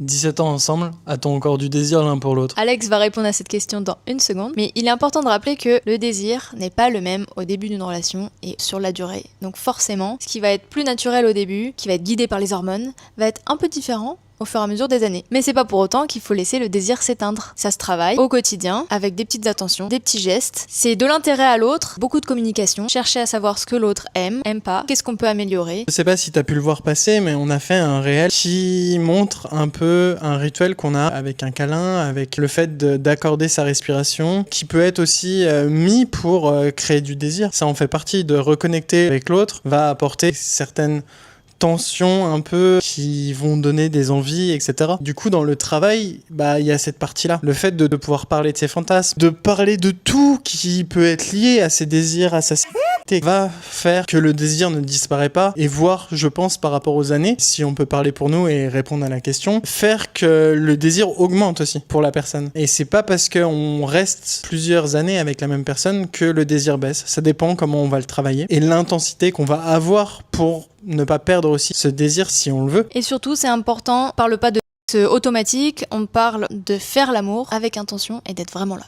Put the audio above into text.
17 ans ensemble, a-t-on encore du désir l'un pour l'autre? Alex va répondre à cette question dans une seconde, mais il est important de rappeler que le désir n'est pas le même au début d'une relation et sur la durée. Donc forcément, ce qui va être plus naturel au début, qui va être guidé par les hormones, va être un peu différent au fur et à mesure des années. Mais c'est pas pour autant qu'il faut laisser le désir s'éteindre. Ça se travaille au quotidien, avec des petites attentions, des petits gestes. C'est de l'intérêt à l'autre, beaucoup de communication, chercher à savoir ce que l'autre aime pas, qu'est-ce qu'on peut améliorer. Je sais pas si t'as pu le voir passer, mais on a fait un réel qui montre un peu un rituel qu'on a avec un câlin, avec le fait d'accorder sa respiration, qui peut être aussi mis pour créer du désir. Ça en fait partie, de reconnecter avec l'autre, va apporter certaines tensions un peu qui vont donner des envies, etc. Du coup, dans le travail, il y a cette partie-là. Le fait de pouvoir parler de ses fantasmes, de parler de tout qui peut être lié à ses désirs, à sa sexualité, va faire que le désir ne disparaît pas et voir, je pense, par rapport aux années, si on peut parler pour nous et répondre à la question, faire que le désir augmente aussi pour la personne. Et c'est pas parce qu'on reste plusieurs années avec la même personne que le désir baisse. Ça dépend comment on va le travailler et l'intensité qu'on va avoir pour ne pas perdre aussi ce désir si on le veut. Et surtout, c'est important, on parle pas de automatique, on parle de faire l'amour avec intention et d'être vraiment là.